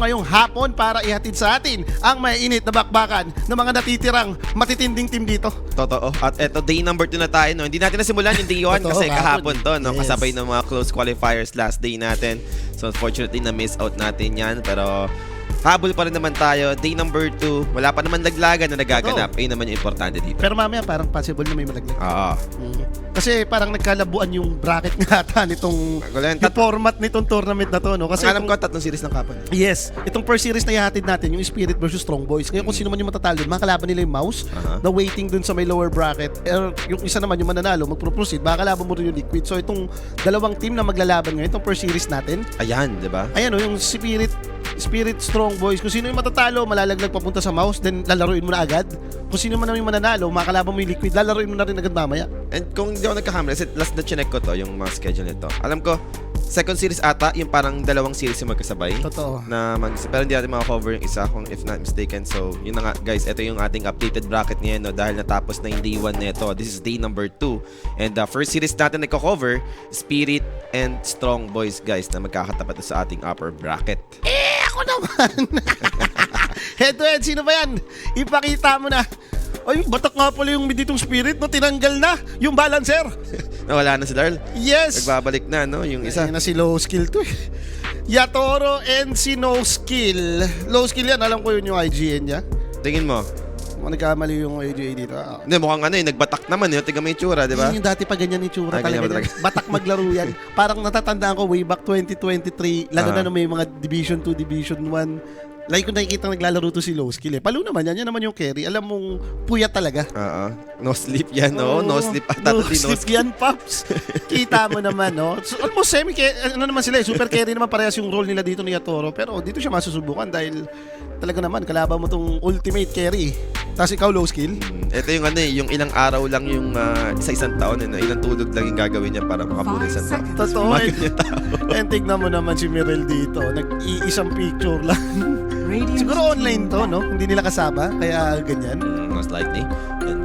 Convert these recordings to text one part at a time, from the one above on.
ngayong hapon para ihatid sa atin ang mainit na bakbakan ng mga natitirang matitinding team dito. Totoo. At eto, day number 2 na tayo, no? Hindi natin nasimulan yung day 1 Totoo, kasi kahapon to, no? yes. Kasabay ng mga close qualifiers last day natin. So unfortunately, na-miss out natin yan. Pero habol pa rin naman tayo. Day number 2, wala pa naman laglagan na nagaganap. Ayun naman yung importante dito. Pero mamaya parang possible na may malaglag. Oo. Kasi parang nagkalabuan yung bracket nga ata nitong Wala, yung format nitong tournament na to, no? Kasi Kasi alam ko, tatlong series ng kapon. yes, itong first series na ihatid natin, yung Spirit versus Strong Boys. Ngayon kung sino man yung matatalo dun, makakalaban nila yung Mouse na waiting dun sa may lower bracket. Yung isa naman yung mananalo, magpro-proceed, makakalaban mo rin yung Liquid. So itong dalawang team na maglalaban ngayon, itong first series natin. Ayan, di ba? Ayan o, yung Spirit Strong Boys. Kung sino yung matatalo, malalaglag papunta sa Mouse, then lalaruin mo na agad. Kung sino man yung mananalo, makakalaban mo yung Liquid, lalaruin mo na rin agad mamaya. And kung hindi ako nagkakamali, kasi last na chinek ko to, yung mga schedule nito. Alam ko, second series ata, yung parang dalawang series yung magkasabay. Totoo. Pero hindi natin maka-cover yung isa, kung if not mistaken. So, yun na nga, guys. Ito yung ating updated bracket ngayon, no? Dahil natapos na yung day 1 nito. This is day number 2. And the first series natin nagko-cover, Spirit and Strong Boys, guys, na magkakatapat sa ating upper bracket. Ako naman! Head to head, sino ba yan? Ipakita mo na. Ay, batak nga pala yung mid ditong Spirit, no? Tinanggal na yung balancer. Nawala na si Darl. Yes! Nagbabalik na, no? Yung isa. Ayun na si Low Skill to eh. Yatoro and si No Skill. Low Skill yan, alam ko yun yung IGN niya. Tingin mo. Nagkamali yung IGA dito. Hindi, mukhang nagbatak naman. Tingnan mo yung tsura, di ba? Yung dati pa ganyan yung tsura ganyan talaga. ba Yan. Batak maglaro yan. Parang natatandaan ko way back 2023, lalo na may mga Division 2, Division 1. Like kung nakikita naglalaro to si Low Skill eh. Palo naman yan naman yung carry. Alam mong puyat talaga. No sleep yan, no? No sleep. No sleep yan, Pops. Kita mo naman, no? So, almost ano naman sila eh. Super carry naman parehas yung role nila dito ni Yatoro. Pero dito siya masusubukan dahil talaga naman, kalaban mo tong ultimate carry. Tapos ikaw, Low Skill. Ito yung yung ilang araw lang yung sa isang taon. Ilang tulog lang yung gagawin niya para makabuhay sa taon. Totoo. And tignan mo naman si Mirel dito. Nag-iisang picture lang. Siguro online to, no? Hindi nila kasama, kaya ganyan. Most likely. And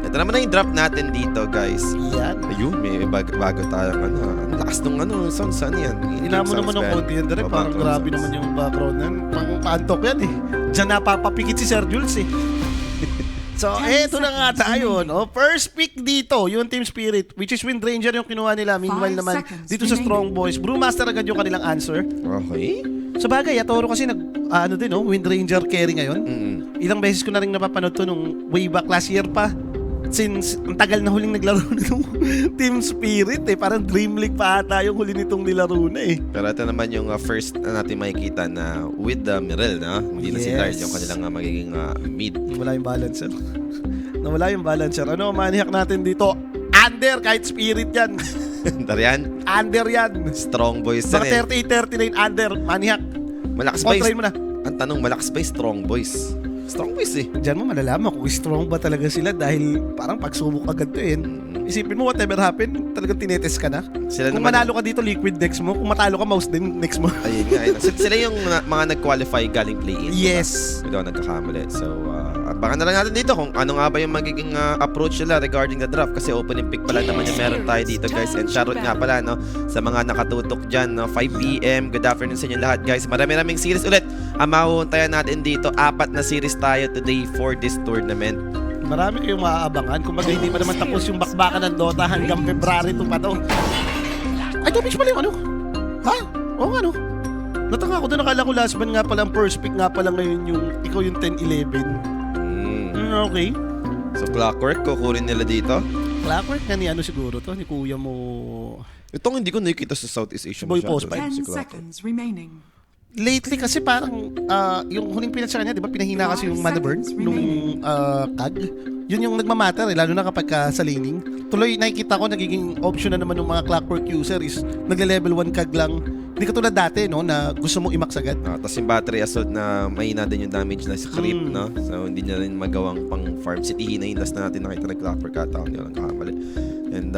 ito naman na yung drop natin dito, guys. Yan. Ayun, may bago tayong ang lakas nung sound saan yan. Hinamo naman ng konti yan, direct. Parang grabe naman yung background yan. Pang-antok yan eh. Diyan napapapikit si Sir Jules eh. So, eto na nga tayo, no? First pick dito, yung Team Spirit, which is Wind Ranger yung kinuha nila. Meanwhile naman, dito sa Strong Boys, Brewmaster agad yung kanilang answer. Okay. Sa bagay, Yatoro kasi Wind Ranger carry ngayon. Ilang beses ko na rin napapanood to nung way back last year pa. Since ang tagal na huling naglaro ng Team Spirit eh. Parang Dream League pa ata yung huli nitong nilaro na eh. Pero ito naman yung first na natin makikita na with the Mirel, no? Hindi na si Lars yung kanilang magiging mid. Nawala yung balancer. Nawala yung balancer. Ano, manihack natin dito? Under, kahit Spirit yan. Darian? Under yan. Strong Boys. Mga 38-39 under, manihack. Malakas ba Kontrahin mo na. Ang tanong, malakas ba yung Strong Boys? Strong Boys eh. Diyan mo malalaman kung strong ba talaga sila dahil parang pagsubok agad to eh. Isipin mo whatever happen, talagang tinetest ka na. Sila kung naman manalo ka dito, Liquid next mo. Kung matalo ka, Mouse din next mo. Ayun nga. Sila yung mga nag-qualify galing play-in. Yes. Diba? Ito ang nagkakamali. So, abangan na lang natin dito kung ano nga ba yung magiging approach nila regarding the draft. Kasi opening pick pala naman yung meron tayo dito, guys. And shoutout nga pala, no? Sa mga nakatutok dyan, no? 5 p.m. Good afternoon sa inyo lahat, guys. Maraming series ulit. Ang mahuhuntayan natin dito, 4 na series tayo today for this tournament. Marami kayong maaabangan. Kung bagay hindi pa naman tapos yung bakbakan ng Dota hanggang February 2 pa to. Ay, Topic pala yung ano? Ha? Oo nga no? Nataka ako doon, nakala ko last man nga pala ang first pick nga pala ngayon yung ikaw yung 10-11. Okay. So Clockwork, kukunin nila dito. Clockwork na ni ano siguro to, ni kuya mo. Itong hindi ko nakikita sa Southeast Asia. Boy Post pa. 10 seconds remaining. Lately kasi parang yung huling pinat sa kanya, di ba pinahina kasi yung mana burn nung tag. Yun yung nagmamatter lalo na kapag sa laning. Tuloy nakikita ko nagiging option na naman ng mga Clockwork user is nagle-level 1 kag lang. Hindi katulad dati no na gusto mong i-max agad. Tapos yung battery assault na mahina din yung damage na sa creep, no? So hindi niya rin magawang pang farm city. Hinahin last na natin nakita ng Clockwork ata kung hindi ko lang kakamali. And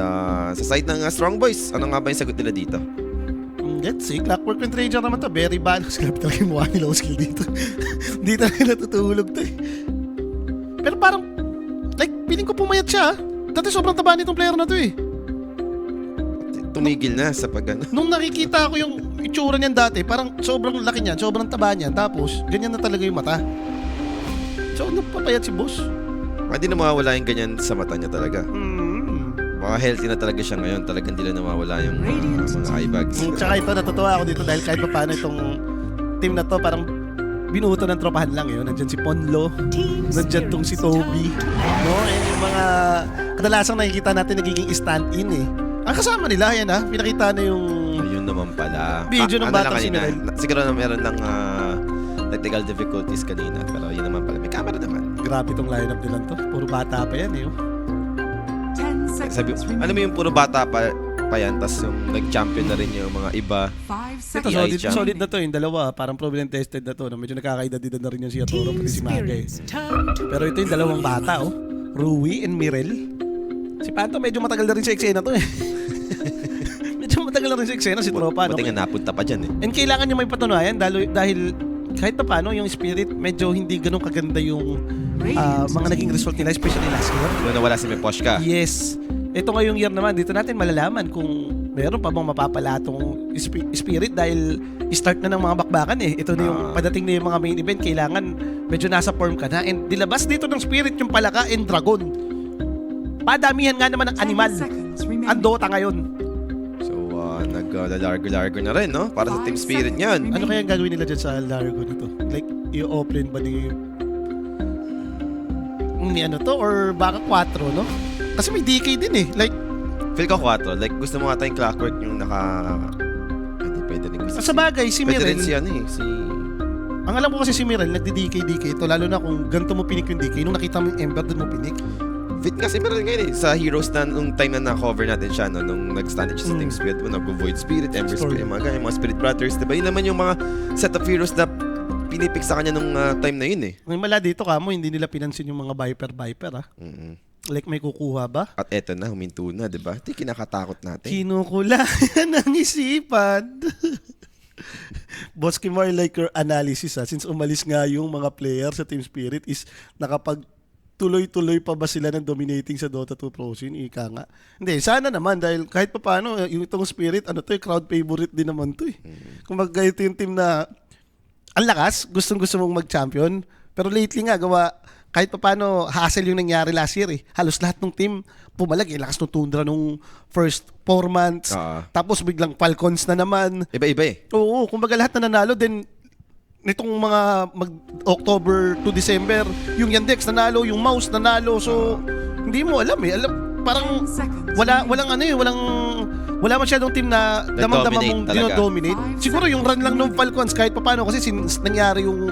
sa side ng Strong Boys, ano nga ba yung sagot nila dito? Let's see, Clockwork and Ranger naman to. Very balance. Grabe talaga yung mukha ni Low Skill dito. Hindi talaga natutulog to eh. Pero parang, like, feeling ko pumayat siya. Dati sobrang taba nitong player na to eh. Tumigil na sa pag ano. Nung nakikita ko yung itsura niyan dati, parang sobrang laki niyan, sobrang taba niyan, tapos ganyan na talaga yung mata. So, napapayat si boss. Hindi na mawawala yung ganyan sa mata niya talaga. Baka healthy na talaga siya ngayon. Talagang hindi na nawawala yung mga eye bags. Tsaka ito, natutuwa ako dito dahil kahit pa paano itong team na to, parang binuto ng tropahan lang yun. Nandyan si Ponlo, nandyan tong si Toby. No? And yung mga kadalasang nakikita natin nagiging stand-in eh. Ang kasama nila, yan ha, pinakita na yung Yun naman pala. video ng Ano lang batang si kanina, Mirel. siguro na meron lang technical difficulties kanina. Pero yun naman pala. May camera naman. Grabe tong lineup nila to. Puro bata pa yan eh. Oh. Sabi, ano mo yung puro bata pa yan, tas yung nag-champion na rin yung mga iba. Ito, solid na to yung dalawa. Parang proven and tested na to. No? Medyo nakakaedad-edad na rin yung si Arturo pati si Maga eh. Pero ito yung dalawang bata oh. Rui and Mirel. Si Panto medyo matagal na rin sa eksena to eh. Medyo matagal na rin sa eksena si Tropa. Buti nga napunta pa dyan eh. And kailangan niya may patunayan dahil kahit pa paano yung Spirit medyo hindi ganun kaganda yung mga naging result nila, especially last year. Doon nawala si Meposhka. Yes. Ito ngayong year naman, dito natin malalaman kung meron pa bang mapapala tong Spirit dahil start na ng mga bakbakan eh. Ito na yung padating na yung mga main event, kailangan medyo nasa form ka na. And dilabas dito ng Spirit yung Palaka and Dragon. Padamihan nga naman ng animal ang Dota ngayon. So, nag-largo-largo na rin, no? Para sa Team Spirit niyan. Ano kaya gagawin nila dyan sa Largo nito? Like, i-open ba ni ano to? Or baka 4, no? Kasi may DK din eh. Like, Feel ko 4. Like, gusto mo nga tayong Clockwork yung Hindi pwede rin gusto. sa bagay, si Pwede Mirel, rin si ano eh. ang alam ko kasi si Mirel, nagdi-DK ito. Lalo na kung ganito mo pinik yung DK. Nung nakita mo yung Ember, doon mo pinik. Fit kasi meron ngayon eh. Sa Heroes na nung time na na-cover natin siya, no? Nung nag-stand siya sa Team Spirit, nag-Void Spirit, Ember Spirit, yung mga Spirit Brothers, diba? Yun naman yung mga set of heroes na pinipik sa kanya nung time na yun eh. Ngayon mala dito kamo, hindi nila pinansin yung mga Viper ah. Like may kukuha ba? At eto na, huminto na, diba? Ito yung kinakatakot natin. Kinukula ng isipan. Boss Kimar, like your analysis since umalis nga yung mga player sa Team Spirit is tuloy-tuloy pa ba sila ng dominating sa Dota 2 Pro Scene? Ika nga. Hindi, sana naman dahil kahit pa paano, yung itong Spirit, crowd favorite din naman to eh. Kung ito yung team na ang lakas, gustong-gusto mong mag-champion, pero lately nga, kahit pa paano, hassle yung nangyari last year eh. Halos lahat ng team pumalag eh. Lakas ng Tundra nung first 4 months. Tapos biglang Falcons na naman. Iba-iba eh. Oo, kumbaga lahat na nanalo, then nitong mga October to December, yung Yandex nanalo, yung Mouse nanalo. So, hindi mo alam eh. Parang wala masyadong team na damang-damang mong dinodominate. Siguro yung run lang ng Falcons kahit pa paano kasi nangyari yung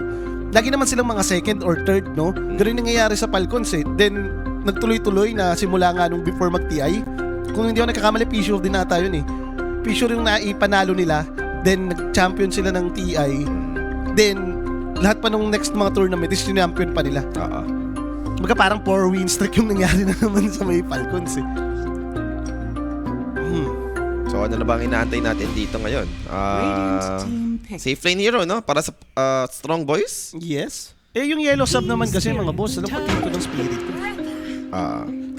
lagi naman silang mga second or third, no? Ganun nangyayari sa Falcons eh. Then, nagtuloy-tuloy na simula nga nung before mag-TI. Kung hindi ako nagkakamali, Fissure din nata yun eh. Fissure yung naipanalo nila. Then, nag-champion sila ng TI. Then, lahat pa nung next mga tournament is champion pa nila. Baga parang 4 win streak yung nangyari na naman sa may Falcons eh. So ano na ba ang inaantay natin dito ngayon? Safe lane hero, no? Para sa strong boys? Yes. Yung yellow sub naman kasi mga boss, alam pati ito ng Spirit.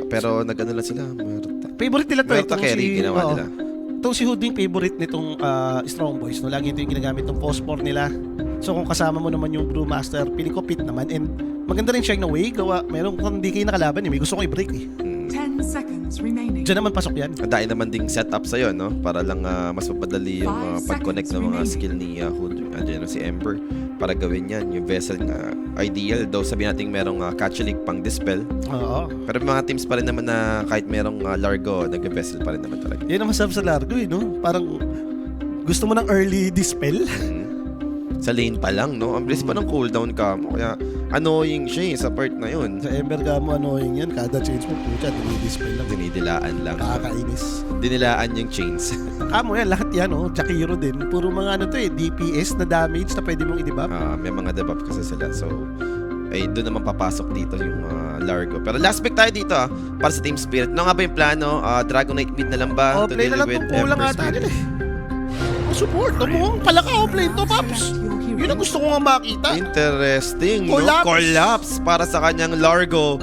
Pero nag-ano lang sila. Favorite nila to. Merta carry ginawa nila. Itong si Hood yung favorite nitong strong boys. No? Lagi ito yung ginagamit ng phosphor nila. So kung kasama mo naman yung Brewmaster, piling ko fit naman. And maganda rin siya yung way. Meron kung hindi kayo nakalaban eh. May gusto ko i-break eh. 10 seconds remaining. Diyan naman pasok yan. Dahil naman ding setup sa'yo, no? Para lang mas mapadali yung pag-connect ng mga skill ni Hood. Andiyan si Ember para gawin yan. Yung vessel na ideal. Though sabihin natin merong catch league pang dispel. Oo. Pero may mga teams pa rin naman na kahit merong Largo, nag-vessel pa rin naman talaga. Yan ang masarap sa Largo eh, no? Parang gusto mo ng early dispel. Sa lane pa lang, no? Ang bilis pa ng cooldown ka mo. Kaya annoying siya sa part na yun. Sa Ember ka mo annoying yan. Kada change mo, pucha, dinidispel lang. Dinidilaan lang. Nakakainis. Dinilaan yung chains. Kamo yan, lahat yan, oh. Jakiro din. Puro mga DPS na damage na pwede mong i-debuff. May mga debuff kasi sila. So, doon naman papasok dito yung Largo. Pero last pick tayo dito para sa Team Spirit. Ano nga ba yung plano? Dragon Knight mid na lang ba? Play na lang itong kulang ata nila eh. Support, mukhang palaka play to, Paps. Yun ang gusto ko nga makita. Interesting, Collapse. no? Collapse para sa kanyang Largo.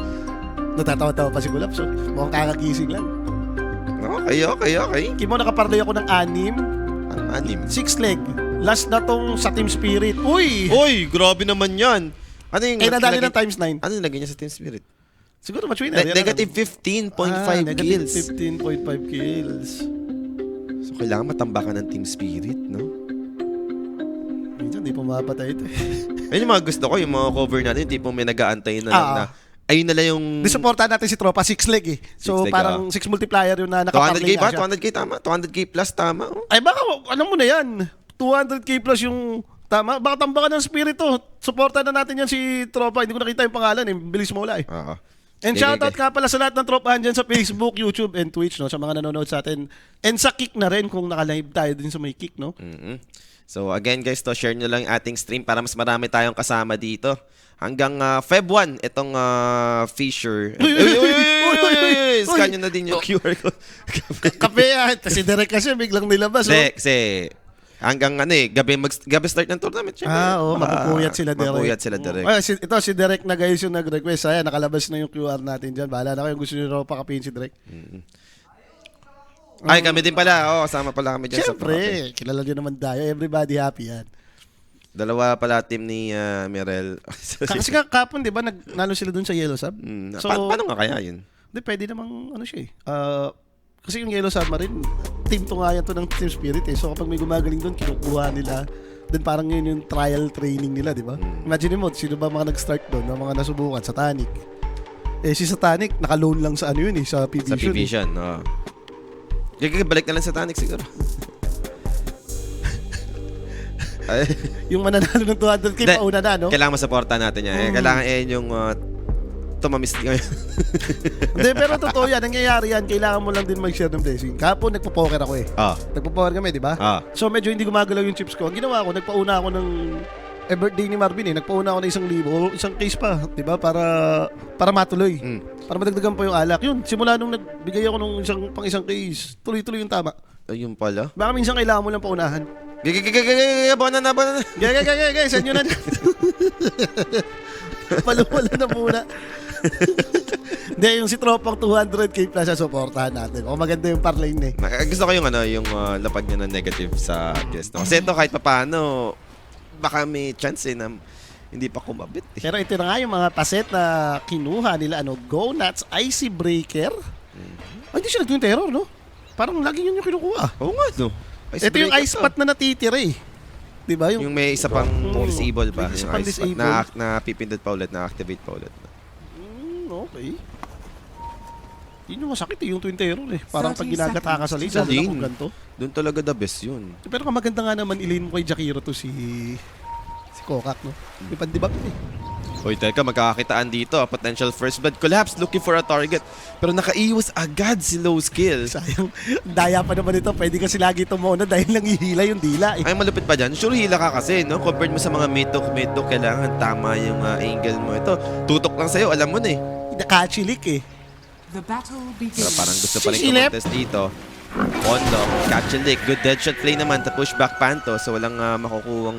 Natatawa-tawa pa si Collapse, so mukhang kakagising lang. Okay. Kimo, nakaparlay ako ng 6. 6. 6 leg. Last na tong sa Team Spirit. Uy! Uy, grabe naman yan. Ano yung... Eh, nadali nilagay- ng times 9. Ano yung lagay niya sa Team Spirit? Siguro match winner. Negative 15.5 negative kills. 15.5 kills. So, kailangan matambakan ng Team Spirit, no? Minsan, di pumapatay ito eh. Ayun yung mga gusto ko, yung mga cover natin, yung tipong may nag-aantay na lang Ah. na, ayun na lang yung... Disuportahan natin si Tropa, 6 leg eh. So, 6 leg, parang 6 multiplier yun na nakaparlay 200k nga ba? siya. 200k tama? 200k plus tama? Oh. Ay baka, ano mo na yan? 200k plus yung tama. Baka tambakan ng Spirit to. Supportan na natin yan si Tropa. Hindi ko nakita yung pangalan eh. Bilis mo wala eh. Oo. And Okay, shoutout okay. ka pala sa lahat ng tropahan dyan sa Facebook, YouTube, and Twitch, no? Sa mga nanonood sa atin. And sa Kick na rin kung naka-live tayo din sa may Kick, no? Mhm. So again guys, to share nyo lang yung ating stream para mas marami tayong kasama dito. Hanggang Feb 1, itong Fisher. Scan nyo na din yung QR code. Kape yan. Si Derek kasi biglang nilabas, oh. Kasi hanggang gabi start ng tournament. Syempre. Oo, mapupuyat sila Derek. Mapupuyat sila Derek. Oh, ito si Derek na guys yung nag-request. Ayan, nakalabas na yung QR natin dyan. Bahala na kayo gusto nyo raw pakapihin si Derek. Ay, kami din pala. Oo, kasama pala kami dyan sa Siyempre, kilala nyo naman tayo. Everybody happy yan. Dalawa pala team ni Mirel. Kasi nga kapon, di ba, nagnalo sila dun sa Yellow Sub? So, paano nga kaya yun? Hindi, pwede namang ano siya eh. Kasi yung Yellow Submarine, team to nga yan to ng Team Spirit eh. So kapag may gumagaling doon, kinukuha nila. Then parang yun yung trial training nila, di ba? Imagine mo, sino ba mga nag-start doon, ng mga nasubukan? Satanic. Eh si Satanic, naka-loan lang sa ano yun eh, sa P-Vision. Sa P-Vision, oo. Balik na lang sa Tanic siguro. Ay, Yung mananalo ng 200k Hindi. pauna na, no? kailangan masuporta natin yan. Kailangan yung tumamis ngayon. Hindi, pero totoo yan. Nangyayari yan. Kailangan mo lang din mag-share ng blessing. Kapon, nagpo-poker ako eh. Nagpo-poker kami, di ba? So medyo hindi gumagalaw yung chips ko. Ang ginawa ko, nagpauna ako ng birthday ni Marvin eh. Nagpauna ako ng 1,000. Isang case pa, di ba? Para matuloy. Para madagdagan pa yung alak. Yun, simula nung nagbigay ako ng isang case, tuloy-tuloy yung tama. Ayun pala. Baka minsan kailangan mo lang paunahan. Banana. Gaya, send nyo na. Paluwala na muna. Hindi, yung si Tropang 200k plus sa supportahan natin. O maganda yung parlay niya eh. Gusto ko yung lapag niya ng negative sa guest. No? Kasi ito kahit papaano, baka may chance na hindi pa kumabit. Pero ito na nga yung mga paset na kinuha nila. Go Nuts, Icy Breaker. Ay, hindi siya nagtuwing terror, no? Parang lagi yun yung kinukuha. Oo nga, no? Ito yung ice spot na natitira eh. Diba? Yung may isa pang disable pa. May isa Yung pang ice spot disable. na pipindot pa ulit, na-activate pa ulit. Okay. Yun yung masakit eh, yung twin terror eh. Parang pag 30 ginagata ka sa lane, Sa sabi lane. ko ganito. Doon talaga the best yun. Pero maganda nga naman ilin mo kay Jakiro to si Kokak, no? May pandibag eh. Hoy, teka, magkakakitaan dito. Potential first blood collapse, looking for a target. Pero nakaiwas agad si low skill. Sayang, daya pa naman ito. Pwede kasi lagi tumuna dahil lang ihila yung dila eh. Ay, malupit pa dyan. Sure, hila ka kasi, no? Compared mo sa mga mid-talk, kailangan tama yung angle mo. Ito, tutok lang sa'yo, alam mo na eh. Nakachilik eh. The battle Pero begins. parang gusto pa rin Sisilip. kumontes dito. Pondo, catch and lick. Good deadshot play naman to push back Panto. So walang makukuhang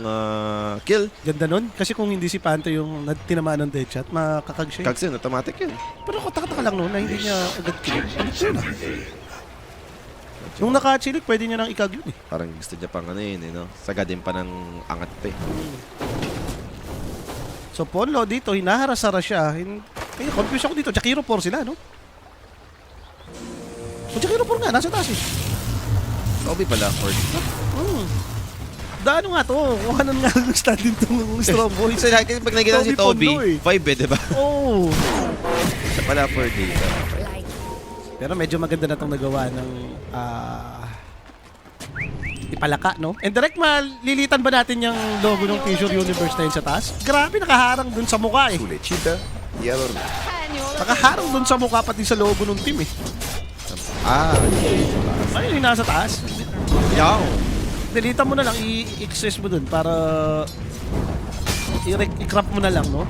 kill. Ganda nun. Kasi kung hindi si Panto yung tinamaan ng deadshot, makakag siya. Kags yun, automatic yun. Pero kataka lang noon na hindi niya agad kill. Ano yun ah? Nung nakachilik, pwede niya nang ikag yun eh. Parang gusto niya pang no? Sagadin pa ng angat pa eh. So Ponlo dito, hinaharasara siya. Kaya confused ako dito. Jakiro 4 sila, no? So Jakiro 4 nga, nasa taas eh. Obi pala, Ford. Daano nga to? Kuhanan nga ng standing tong strong boys. Kasi like, pag nakikita si Toby Toby, Pondo eh. 5 eh, diba? Oh. Siya pala Ford dito. Pero medyo maganda na itong nagawa ng ipalaka, no? And direct malilitan ba natin yung logo ng Fissure Universe na yun sa taas? Grabe, nakaharang dun sa mukha eh. Nakaharang dun sa mukha pati sa logo ng team eh. Ayun yung nasa taas. Yaw! Dilitan mo na lang, i-access mo dun para i-crop mo na lang, no?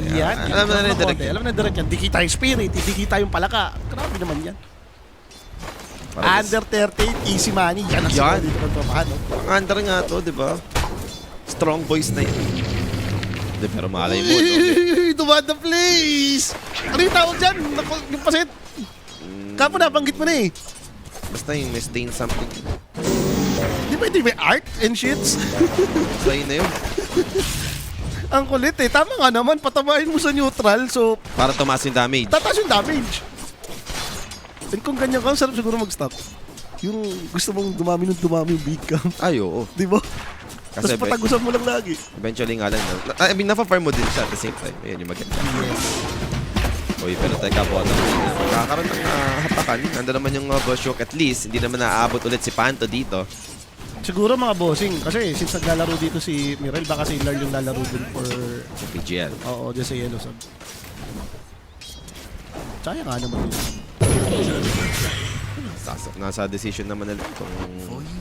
Yan. Alam mo na rin direct. Alam mo na direct yan. Di kita yung spirit, di kita yung palaka. Grabe naman yan. Under 38, easy money. Yan ang Yan. siguro dito pagpapahan, no? Ang under nga to, diba? Strong boys na yun. Di, pero malay mo, no? Tumada please! Ano yung tawag dyan? Yung pasit? Kapo nabanggit mo na eh. Basta yung may stain something. Di ba pwede may art and shits. Try na yun. Ang kulit eh. Tama nga naman, patabain mo sa neutral. So, Para tumaas yung damage. tataas yung damage. And kung ganyan ka, sarap siguro mag-stop. Yung gusto mong dumami yung big cam. Ay, oo. Di ba? Kasi Tapos patagusan mo lang lagi. eventually nga lang. No? I mean, nafa-farm mo din siya at the same time. Ayan yung maganda. Uy, pero teka po. Nakakaroon ng hapakan. Nando naman yung Boshok at least. Hindi naman naaabot ulit si Panto dito. Siguro mga bossing. Kasi since naglalaro dito si Mirel, baka si Lar yung lalaro din for... Sa PGL. Oo, dyan sa Yellow Sub. Sayang nga naman yun. Nasa decision naman nila kung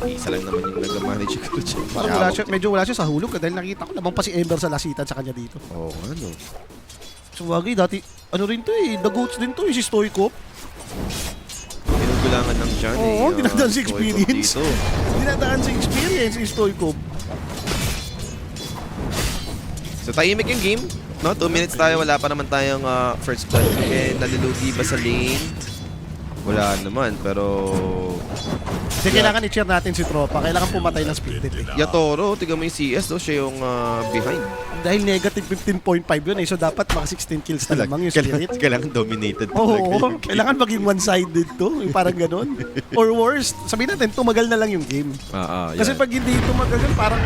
isa lang naman yung nag-manage ko dyan. Parang medyo wala siya sa hulog dahil nakita ko lamang pa si Ember sa lasitan sa kanya dito. Oo, ano. So wagay, dati, ano rin to eh, the goats din to eh, si Stoikov. Pinugulangan lang siya. Oo, dinadaan sa experience. Dito. Dinadaan sa experience si Stoikov. So tahimik yung game. No, 2 minutes tayo. Wala pa naman tayong first blood. Okay, nalulugi ba sa lane? Wala naman, pero... Kasi kailangan i-cheer natin si Tropa. Kailangan pumatay ng Spirit eh. Yatoro, tignan mo yung CS, no? Siya yung behind. Dahil negative 15.5 yun eh. So dapat maka 16 kills na lamang yung Spirit. Kailangan dominated. Oo, kailangan maging one-sided to. Yung parang ganun. Or worst, sabihin natin, tumagal na lang yung game. Kasi pag hindi tumagal yun, parang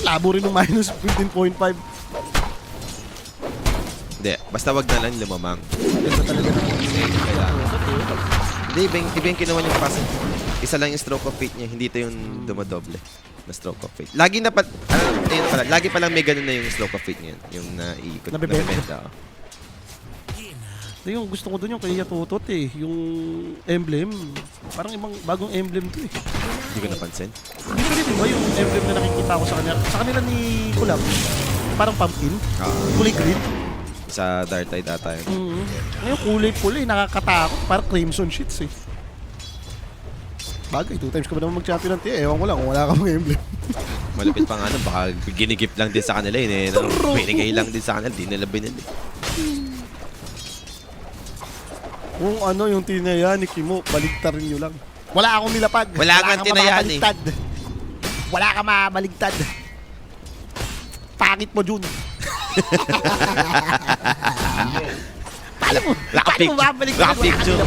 labo rin ng minus 15.5. Hindi, basta wag na lang lumamang. Ganda talaga ng Hindi, iba yung kinuha yung pass. Isa lang yung stroke of fate niya, hindi ito yung dumadoble na stroke of fate. Lagi na pa, ayun pala, lagi pa lang may ganun na yung stroke of fate niya, yung naiikot, Nabibenta. nabibenta. Yung gusto ko doon yung kay Yatutot eh. Yung emblem. Parang ibang bagong emblem to eh. Hindi ko napansin. Hindi ko rin ba yung emblem na nakikita ko sa kanya? Sa kanila ni Kulap. Parang pumpkin. Kulay green. Sa Dark Tide ata yun. Ngayon kulay pula eh. Nakakatakot. Parang crimson shits eh. Bagay, 2 times ka ba naman mag-champion ng tiya? Ewan ko lang kung wala ka mga emblem. Malupit pa nga nun, baka ginigip lang din sa kanila yun eh. Binigay lang din sa kanila, di nila binili. Kung ano yung tinaya ni Kimo, baligtarin nyo lang. Wala akong nilapag. Wala kang tinayaan eh. Wala ka mabaligtad. Pangit mo, Jun. Paano mo babaliktad? Nakapicture.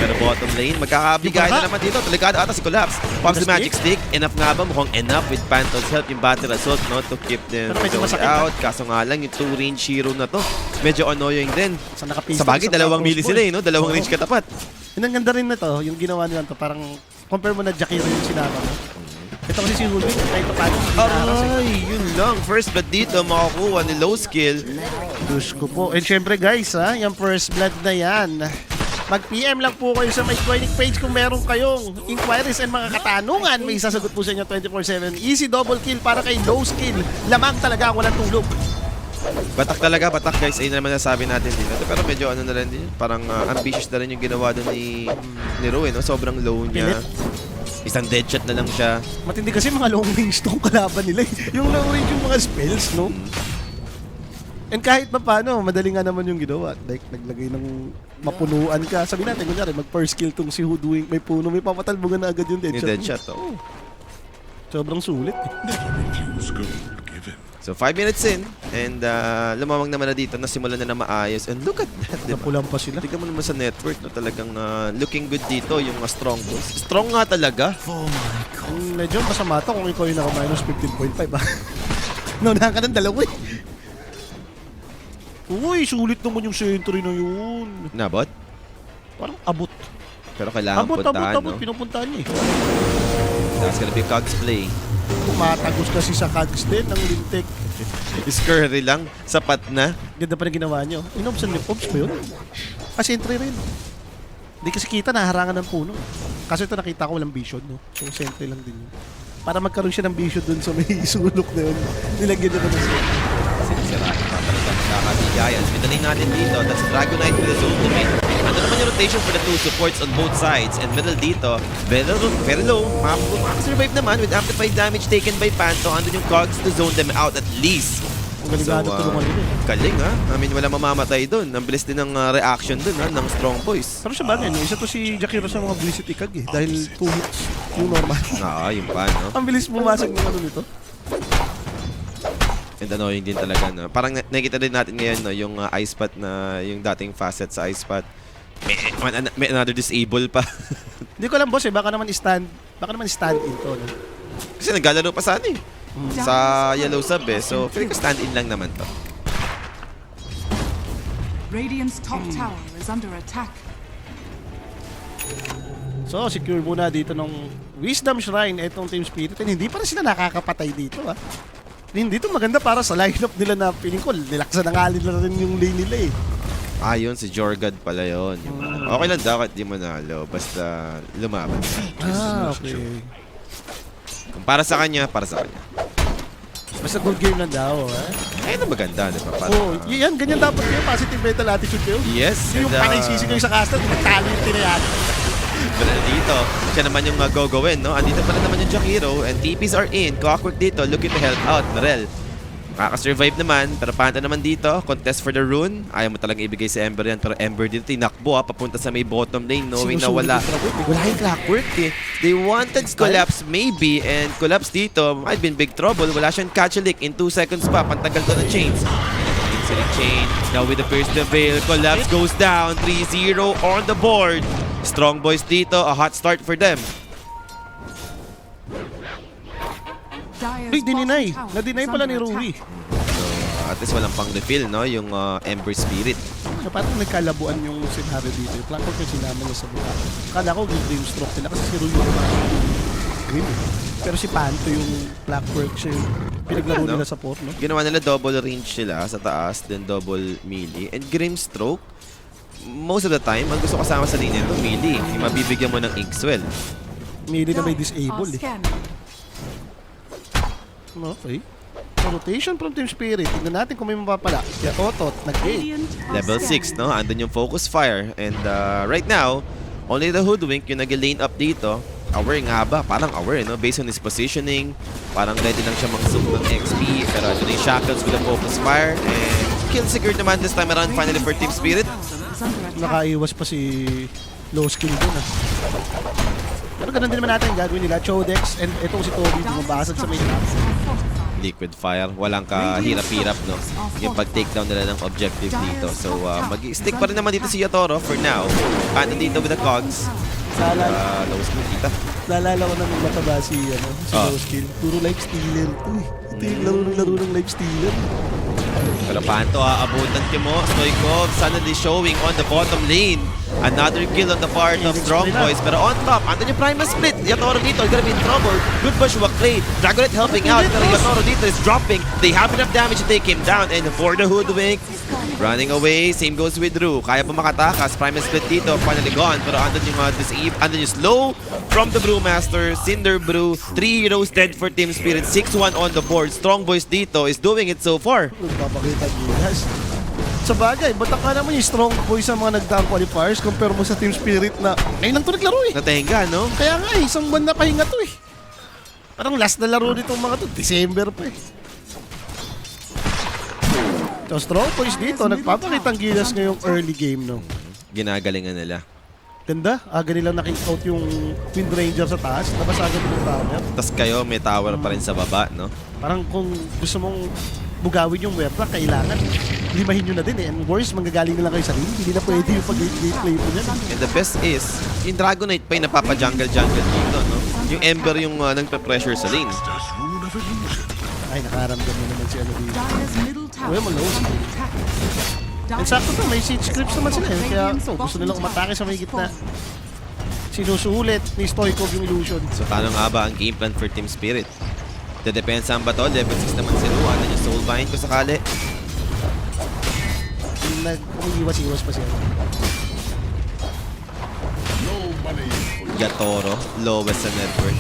Pero bottom lane, magkakabigayan na naman dito. Talikado ata si Collapse. Pops the magic stick. Enough nga ba? Mukhang enough with Panto's help. Yung battle assault, no? To keep them out. Kaso nga lang, yung 2 range hero na to. Medyo annoying din. Sa bagay, 2 melee sila eh, no? 2 range katapat. Yung ang ganda rin na to, yung ginawa nila to, parang compare mo na Jakiro yung sinama mo. Ito kasi si Hulwin, kahit pa paano. Aray, yun lang. First blood dito, makakuha ni low skill. Diyos ko po. And syempre guys, ha, yung first blood na yan. Mag-PM lang po kayo sa my Coinic page kung meron kayong inquiries and mga katanungan. May isasagot po sa inyo 24/7. Easy double kill para kay low skill. Lamang talaga, walang tulog. Batak talaga, batak guys. Ayun naman nasabi natin dito. Pero medyo ano na rin din. Parang ambitious na rin yung ginawa doon ni Ro, no? Sobrang low niya. Isang dead shot na lang siya. Matindi kasi mga long range tong kalaban nila. Yung long range yung mga spells, no? And kahit pa paano, madali nga naman yung ginawa. Like, naglagay ng mapunuan ka. Sabi natin, kunyari, mag-first kill tong si Hoodwink, may puno, may papatalbugan na agad yung dead Yung shot. dead shot, oh. Sobrang sulit eh. So 5 minutes in, and lumamang naman na dito, nasimulan na maayos. And look at that, diba? Napulang pa sila. Tignan mo naman sa network, no? Talagang looking good dito, yung strong boys. Strong nga talaga. Medyo masama to kung ikaw yung naka-minus 15.5 ah. Naunahan ka ng dalawa eh. Uy, sulit naman yung century na yun. Nabot? Parang abot. Pero kailangan puntahan, Abot, no? pinupuntahan niya eh. That's gonna be Cogs play. Tumatagos kasi sa Cogs din ng lintik. Scurry lang, sapat na. Ganda pa rin ginawa niyo. Inobs and lip-ops ba yun? Sentry rin. Hindi kasi kita, naharangan ng puno. Kasi ito nakita ko walang vision, no? So, sentry lang din yun. Para magkaroon siya ng vision dun sa may sulok na yun. Nilagyan niya na ng sentry. Sinisiraan pa talaga magkakabigayan. Midalay natin dito, that's Dragonite with his ultimate. Ano naman yung rotation for the 2 supports on both sides. And middle dito, very low. Makasurvive naman with amplified damage taken by Panto. Andun yung Cogs to zone them out at least. Ang galing nga tulungan nila. Galing ha. I mean, wala mamamatay doon. Ang bilis din ng reaction doon ha, ng Strong Boys. Pero sa bagay, no? Isa to si Jakiro sa mga buwisit ikag eh. Dahil 2 hits yung normal. Yung pa, no? Ang bilis bumasag ng ano nito. And annoying din talaga, no? Parang nakikita din natin ngayon, no? Yung ice pot na, yung dating facet sa ice pot. May another disable pa. Hindi ko alam, boss eh. Baka naman stand in to, no? Kasi naglalaro pa sana eh. Sa yellow sub eh. So, feeling ko stand in lang naman to. Radiant's top tower is under attack. So, secure muna dito ng Wisdom Shrine itong Team Spirit. And hindi pa rin sila nakakapatay dito, ha? Hindi to maganda para sa lineup nila na feeling ko. Nilaksa na nga nila rin yung lane nila eh. Yun, si Jorgad pala yun. Okay lang daw kahit di mo nalo. Basta lumaban. Okay. Kung para sa kanya, para sa kanya. Basta good game lang daw, ha? Ayun ang maganda, di ba? Yan, ganyan dapat kayo. Positive mental attitude kayo. Yes. Yung panay sisi kayo sa caster, magtalo yung tinayaan. Pero dito, siya naman yung gagawin, no? Andito pala naman yung Jakiro, and TPs are in. Clockwork dito, looking to help out. Marel, makaka-survive naman, pero Panta naman dito, contest for the rune. Ayaw mo talagang ibigay sa Ember yan, pero Ember dito, tinakbo papunta sa may bottom lane, knowing na wala yung Clockwork eh. They wanted Collapse maybe, and Collapse dito, might be in big trouble. Wala siyang catch a lick in 2 seconds pa, pantagal to ng chains. Chain. Now with the first veil, Collapse goes down. 3-0 on the board. Strong Boys dito, a hot start for them. Uy, dininay. Na-deny pala ni Rui. At least walang pang refill, no? Yung Ember Spirit. So, parang nagkalabuan yung scenario dito. Yung Clockwork yung sinama niya sa buka. Kala ko Dream Stroke nila kasi si Rui yung win. Pero si Panto yung Clockwork siya yung pinaglaro nila sa port, no? Ginawa nila double range sila sa taas, then double melee. And Grimstroke, most of the time, ang gusto kasama sa linya ng melee. Yung mabibigyan mo ng Inkswell. Melee na may disable eh. Okay. So, rotation from Team Spirit. Tignan natin kung may mapapala. Kaya Otot, nag-gate. Level 6, no? Andun yung Focus Fire. And right now, only the Hoodwink yung nag-lane up dito. Aware nga ba? Parang aware, no? Based on his positioning. Parang ready lang siya mang-zoom ng XP. Pero andun yung Shackles with the Focus Fire. And kill secured naman this time around finally for Team Spirit. Nakaiwas pa si low skill dun ah. Pero ganun din naman natin gagawin nila. Chodex and itong si Toby bumabasag sa may trap. Liquid Fire. Walang kahirap-hirap, no? Yung pag-takedown nila ng objective dito. So, mag-stick pa rin naman dito si Yatoro for now. Panta dito with the cogs. Low skill kita. Naalala ko nang mataba si low skill. Puro life stealer to eh. Ito yung laro ng life stealer. Pero Panto, aabutan mo. Stoikov suddenly showing on the bottom lane. Another kill on the part of Strong Boys. Pero on top, andun yung Primal Split. Yatoro dito, gonna be in trouble. Good push, Wakley. Dragonet helping out. Pero Yatoro dito is dropping. They have enough damage to take him down. And for the Hoodwink, running away. Same goes with Drew. Kaya pa makatakas. Primal Split dito, finally gone. Pero andun yung andun yung slow from the Brewmaster. Cinder Brew. 3 heroes dead for Team Spirit. 6-1 on the board. Strong Boys dito is doing it so far. Papakita Gilas. Sa bagay, ba't ka naman yung Strong Boys sa mga nagdaang qualifiers compare mo sa Team Spirit na ngayon lang ito naglaro eh. Natenga, no? Kaya nga eh, isang buwan na pahinga to eh. Parang last na laro nitong mga to, December pa eh. So Strong Boys dito, nagpapakita ang Gilas ngayong early game, no? Ginagalingan nila. Ganda, aga nilang na-kick out yung Wind Ranger sa taas, labas agad yung tower. Tapos kayo, may tower pa rin sa baba, no? Parang kung gusto mong bugawin yung Werta, kailangan limahin nyo na din eh. And worse, manggagaling na lang kayo sa ring. Hindi na pwede yung pag-gameplay po niyan. And the best is, yung Dragonite pa yung napapa-jungle-jungle dito, no? Yung Ember yung nagpe-pressure sa lane. Ay, nakaramdam na naman si ano dito. Dyer's middle tower Uy, malo. is under attack. And sakto to, may siege scripts naman sila eh. Kaya to, gusto nilang umatake sa may gitna. Sinusulit ni Stoikov yung illusion. So, paano nga ba ang game plan for Team Spirit? Dedepensa ba to? Level 6 naman si Ru. Ano yung Soulbind ko sakali? Umiiwas-iwas pa siya. Yatoro, lowest sa network.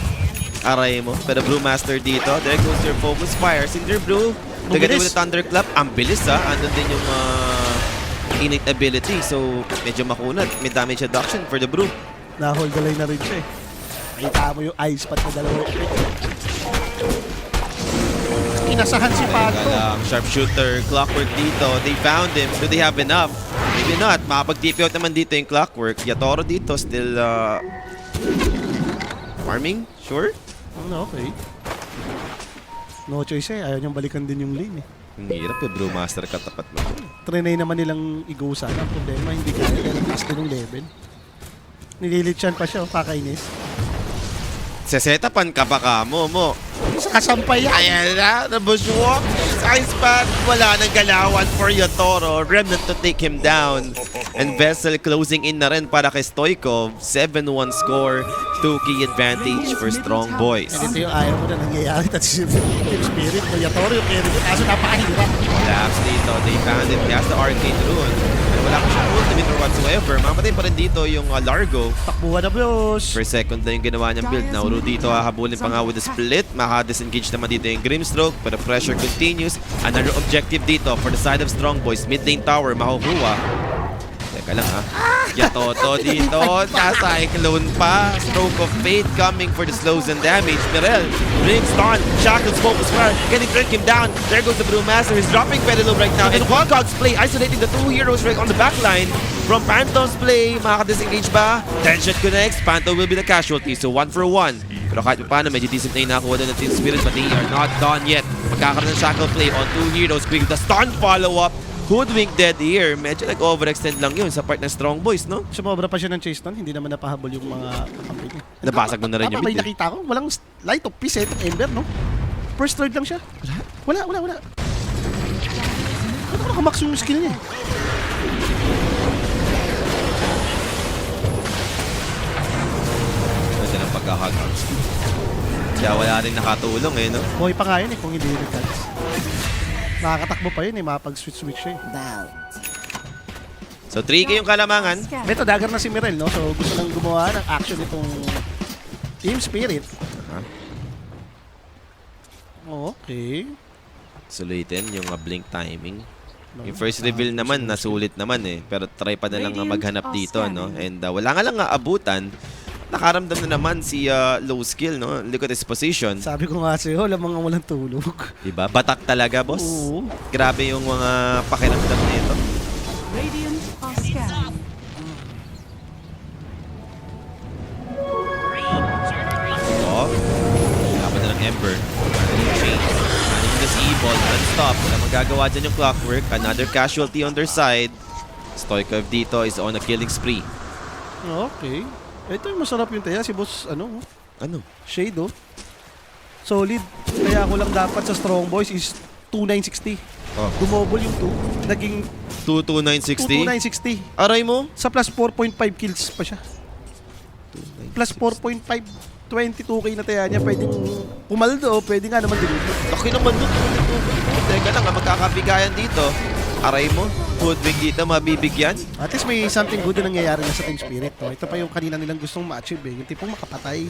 Aray mo. Pero Brewmaster dito. There goes your Focus Fire. Cinder Brew. Together with the Thunderclap. Ang bilis ha. Andun din yung innate ability. So, medyo makunat. May damage reduction for the Brew. Na-hold the line na rin siya eh. Makita mo yung ice pat na dalawa. inasahan si Teka Pato. lang, sharpshooter, clockwork dito. They found him. Do they have enough? Maybe not. Makapag-TP out naman dito yung clockwork. Yatoro dito still farming? Sure? Okay. No choice eh. Ayaw niyang balikan din yung lane eh. Ang hirap eh, Brewmaster katapat mo. Trinay naman nilang i-go sana. Ang problema, hindi kaya. Kaya nag-taas din yung level. Nililitsyan pa siya, kakainis. Sesetapan ka pa ka mo. Sa kasampay yan. Ayan na, the bushwalk. Ice Path, wala nang galawan for Yatoro. Remnant to take him down. And Vessel closing in na rin para kay Stoikov. 7-1 score, 2-key advantage for Strong Boys. And ito yung ayaw mo na nangyayari. At si Team Spirit, Mayatorio, yung carry ko. Kaso napakahirap. Collapse dito, they found it. He has the arcane rune. And wala pa siyang ultimate or whatsoever. Mamatay pa rin dito yung Largo. Takbuhan na, boss. Per second na yung ginawa niyang build. Nauro dito, hahabulin pa nga with the split. Maka-disengage naman dito yung Grimstroke. But the pressure continues. Another objective dito for the side of Strong Boys. Mid lane tower, makukuha. Teka lang ha. Yatoto dito. Nasa-cyclone pa. Stroke of fate coming for the slows and damage. Mirel, ring stun. Shackles focus fire. Can he drink him down? There goes the Brewmaster. He's dropping Pedalo right now. And Wildcog's play isolating the two heroes right on the backline. From Pantom's play, makaka-disengage ba? Tension connects. Panto will be the casualty. So 1 for 1. Pero kahit paano, medyo decent na yung nakakuha doon ng Team Spirit, but they are not done yet. Magkakaroon ng shackle play on two heroes. Quick the stun follow-up. Hoodwink dead here. Medyo nag-overextend lang yun sa part ng Strong Boys, no? Sumobra pa siya ng chase doon. Hindi naman napahabol yung mga kakampi niya. Nabasag mo na rin yung May mid, eh. nakita ko. Walang light of peace eh. Itong Ember, no? First third lang siya. Wala. Ano ko nakamax yung skill niya eh. Ganda ng pagkahag. Kaya wala rin nakatulong eh, no? Buhay pa nga yun eh kung hindi yun nag-touch. Nakakatakbo pa yun eh. Makapag-switch siya eh. So 3K yung kalamangan. Beto, dagger na si Mirel, no? So, gusto nang gumawa ng action itong Team Spirit. Okay. Sulitin yung blink timing. Yung first reveal naman, nasulit naman eh. Pero try pa na lang maghanap dito, no? And wala nga lang abutan. Nakaramdam na naman si low skill, no? Look at his position. Sabi ko nga sa'yo, lamang ang walang tulog. Diba? Batak talaga, boss. Oo. Grabe yung mga pakiramdam nito. Radiant are scanning. Oh. Laban na ng Ember. Change. Managing this evil. Non-stop. Wala magagawa dyan yung clockwork. Another casualty on their side. Stoikov dito is on a killing spree. Okay. Ito yung masarap yung taya. Si boss, ano? Shade, oh. Solid. Kaya ako lang dapat sa Strong Boys is 2,960. Oh. Dumobol yung 2. Naging 22960. 2,960. Aray mo? Sa plus 4.5 kills pa siya. Plus 4.5. 22k na taya niya. Pwedeng pumaldo. Pwede nga naman dito. Laki naman doon. Teka lang, magkakabigayan dito. Aray mo? Hoodwink dito, mabibigyan? At least may something good na nangyayari na sa Team Spirit. No? Ito pa yung kanina nilang gustong ma-achieve. Eh. Yung tipong makapatay.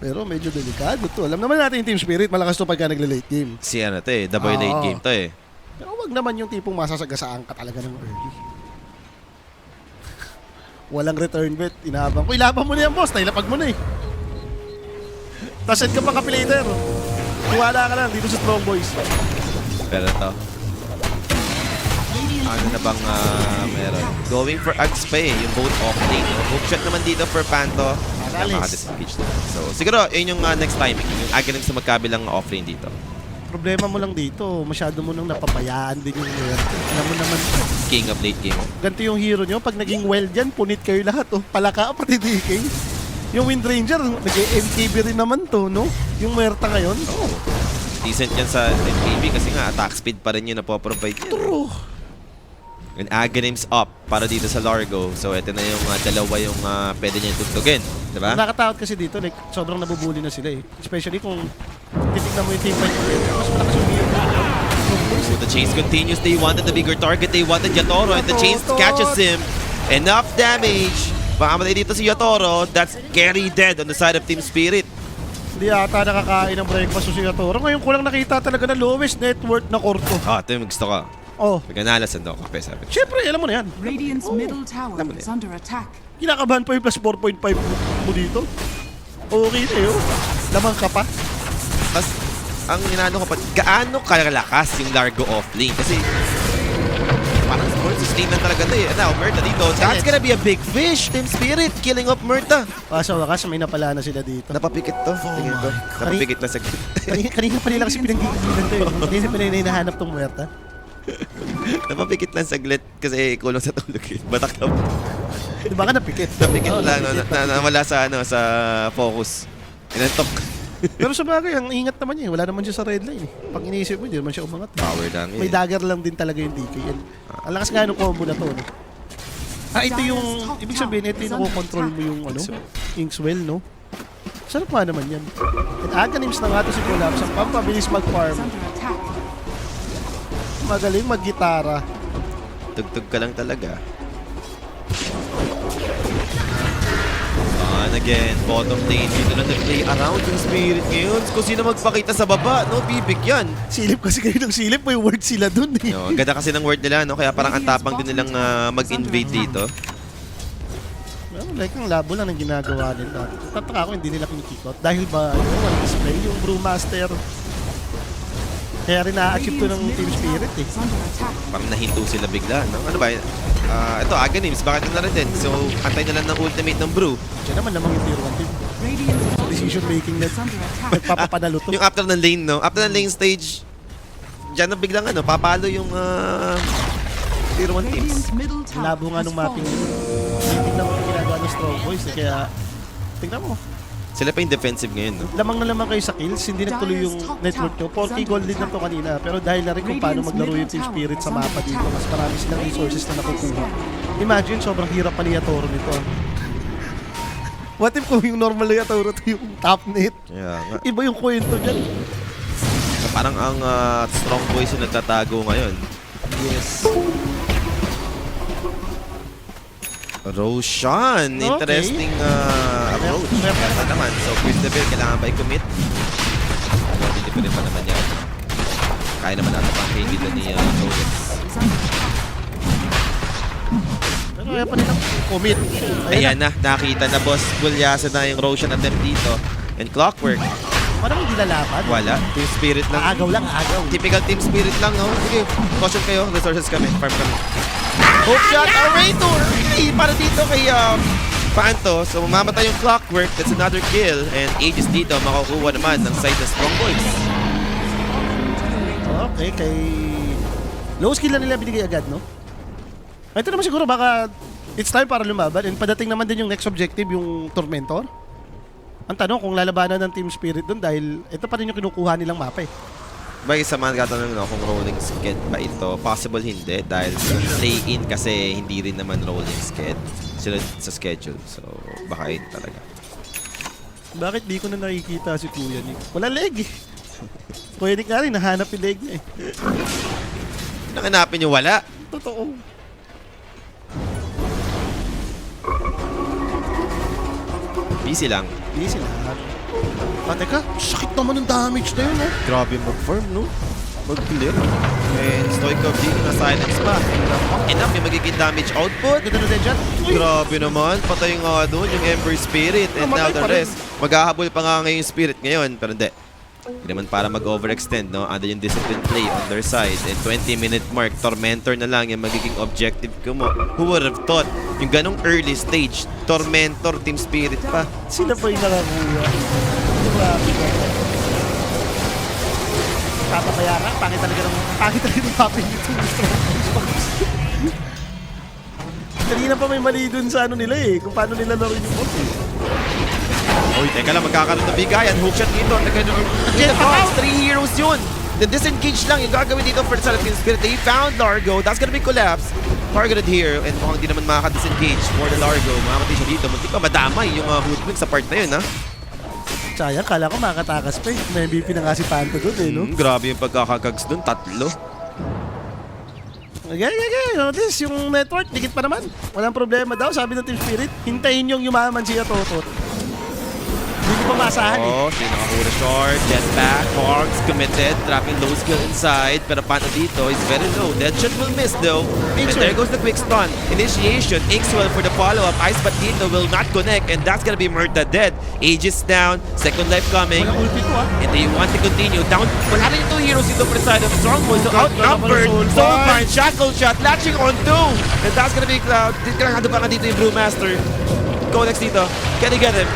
Pero medyo delikado to. Alam naman natin yung Team Spirit. Malakas to pagka nagle-late game. Si ano to eh, the boy late game to eh. Pero wag naman yung tipong masasagasaan ka talaga ng early. Walang return bet. Inaabang ko. Ilaban mo na yan, boss. Nailapag mo na eh. Tapos ka pa kapilater. Tuwala ka lang dito sa Strong Boys. Pero to. Ano na bang meron? Going for Ags pa eh, yung both off-lane. Hook shot naman dito for Panto. Nakaka-disengage na. So, siguro, yun yung next timing. Yung Aghanim sa magkabilang off-lane dito. Problema mo lang dito, masyado mo nang napapayaan din yung Muerte. Alam mo naman, King of late game. ganito yung hero nyo. Pag naging wild yan, punit kayo lahat. Oh. Palaka, pati DK. Yung Wind Ranger, nag-MKB rin naman to, no? Yung Muerta ngayon. Oh. Decent yan sa MKB kasi nga attack speed pa rin yun na po-provide niya. True. And Aghanim's up para dito sa Largo. So, ito na yung dalawa yung pwede niya tugtugin. Diba? Nakakatakot kasi dito, like, sobrang nabubuli na sila eh. Especially kung titignan mo yung team fight nila. Mas malakas yung hero. So the chase continues. They wanted the bigger target. They wanted Yatoro and the chase catches him. Enough damage. Makamatay dito si Yatoro. That's Gary dead on the side of Team Spirit. Hindi yata nakakain ng breakfast si Yatoro. Ngayon ko lang nakita talaga na lowest net worth na korto. Ito yung gusto ka. Oh. Pagkanalasan daw kape sabi. Siyempre, alam mo na yan. Radiant's middle tower is under attack. Kinakabahan pa yung plus 4.5 mo dito. Okay na yun. Lamang ka pa. Tapos, ang inaano ko pa, gaano kalakas yung Largo offlane? Kasi, parang sports sustain lang talaga ito eh. Now, Murta dito. That's gonna be a big fish. Team Spirit killing off Murta. Sa wakas, may napala na sila dito. Napapikit to. Tingin ko. Napapikit na sa Kanina pa nila kasi pinag-iigilan to eh. Kanina pa nila hinahanap tong muerta. Napapikit lang saglit kasi kulong sa tulog eh. Batak na. Di ba ka napikit? Napikit lang. Nawala sa sa focus. Inantok. Pero sa bagay, ang ingat naman niya. Wala naman siya sa red line eh. Pag iniisip mo, hindi naman siya umangat. Power lang May eh. dagger lang din talaga yung DK. Ang lakas nga ng combo na to. No? Ito yung, ibig sabihin, ito yung nakokontrol mo yung Inkswell, no? Sarap nga naman yan. And Aghanims na nga to si Collapse. Ang pampabilis mag-farm. Is under attack. Magaling mag-gitara. Tugtog ka lang talaga. And again, bottom lane. Dito na nag-play around yung Spirit ngayon. Kung sino magpakita sa baba, no? Bibig yan. Silip kasi kayo ng silip. May word sila dun eh. No, ang ganda kasi ng word nila, no? Kaya parang ang tapang din nilang mag-invade dito. Well, like ang labo lang ng ginagawa nila. Tataka ako hindi nila kinikikot. Dahil ba, walang display yung Brewmaster. Kaya rin na-achieve to ng Team Spirit eh. Is under attack. Parang nahinto sila bigla, no? Ano ba? Ito, Aghanims, bakit na rin din? So, antay na lang ng ultimate ng Brew. Siya naman namang yung Tier 1 team. Radiant Decision making na is under attack. nagpapapanalo to. Yung after ng lane, no? After ng lane stage, dyan na biglang papalo yung Tier 1 teams. Radiant middle tower Labo nga has nung mapping. fallen. Tingnan mo yung ginagawa ng Strong Boys eh. Kaya, tingnan mo. Sila pa yung defensive ngayon, no? Lamang na lamang kayo sa kills. Hindi nagtuloy yung network nyo. 4K gold din na to kanina. Pero dahil na rin kung paano maglaro yung Team Spirit sa mapa dito, mas marami silang resources na nakukuha. Imagine, sobrang hirap pa ni Yatoro nito. What if kung yung normal na Yatoro to yung top net? Kaya nga. Iba yung kwento dyan. Parang ang strong boys yung nagtatago ngayon. Yes. Roshan, Okay. interesting approach. Kaya naman, so Chris Deville, kailangan ba i-commit? Pero hindi pa rin pa naman yan. Kaya naman ata pang KD doon ni Jones. Is under attack. Pero kaya pa nilang commit. Ayan na, nakita na boss. Bulyasa na yung Roshan attempt dito. And Clockwork, Parang hindi lalaban. wala. Team Spirit lang. Agaw lang, agaw. Typical Team Spirit lang, no? Sige, caution kayo. Resources kami. Farm kami. Hope shot, Orator! Okay, para dito kay Panto. So, mamamatay yung Clockwork. That's another kill. And Aegis dito, makukuha naman ng side ng Strong Boys. Okay, kay... Low skill na nila binigay agad, no? Ito naman siguro baka it's time para lumaban. And padating naman din yung next objective, yung Tormentor. Ang tanong kung lalabanan ng Team Spirit doon dahil ito pa rin yung kinukuha nilang mapa eh. Bagay sa mga katanong no, kung rolling sked ba ito, possible hindi dahil play-in kasi hindi rin naman rolling sked. Sunod sa schedule. So, baka yun talaga. Bakit di ko na nakikita si Kuya Nick? Wala leg eh. Kuya Nick nga rin, nahanap yung leg niya eh. Nanganapin yung wala. Totoo. Busy lang. Busy lahat. Teka, sakit naman ng damage na yun, no? Grabe mag-farm, no? Mag-clear. And Stoikov dito na silence pa. Enough yung magiging damage output. Ganda na din dyan. Uy! Grabe naman. Patay nga doon yung Ember Spirit. And now Namatay the pa rin. rest. Maghahabol pa nga ngayon yung Spirit ngayon. Pero hindi. Hindi naman para mag-overextend, no? Ando yung discipline play on their side. And 20-minute mark, Tormentor na lang yung magiging objective ko mo. Who would have thought? Yung ganong early stage, Tormentor, Team Spirit pa. Sila pa yung nakakuha. Grabe ka. Papapaya ka, pangit talaga ng mapping nito. Kanina pa may mali dun sa ano nila eh, kung paano nila laro yung bot eh. Uy, teka lang, magkakaroon ng bigayan. Hookshot dito. Again, 3 heroes yun. Then disengage lang yung gagawin dito for the Team Spirit. They found Largo. That's gonna be collapse. Targeted here. And mukhang di naman makaka-disengage for the Largo. Makamatay siya dito. Muntik pa madamay yung hoodwink sa part na yun, ha? Sayang, kala ko makatakas pa eh. May MVP na nga si Panto dun eh, no? Grabe yung pagkakagags dun. 3. Okay. Notice yung network, dikit pa naman. Walang problema daw, sabi ng Team Spirit. Hintayin yung yumaman siya Totot. Hindi ko pa mamasahan eh. Oh, siya nakahura short, jetpack, Hogs committed, trapping low skill inside, pero paano dito, he's very low. Deadshot will miss though. And Inkswell. there goes the quick stun. Initiation, Inkswell for the follow-up, Ice Batito will not connect, and that's gonna be Murta dead. Aegis down, second life coming. Walang ulti to ah. And they want to continue. Down, wala rin yung 2 heroes dito for the side of Stronghold. So outnumbered, Soulbind. Soulbind, Shackle Shot, latching on 2. And that's gonna be Cloud. Kailangan pa nga dito yung Brewmaster. Go next dito. Can they get him?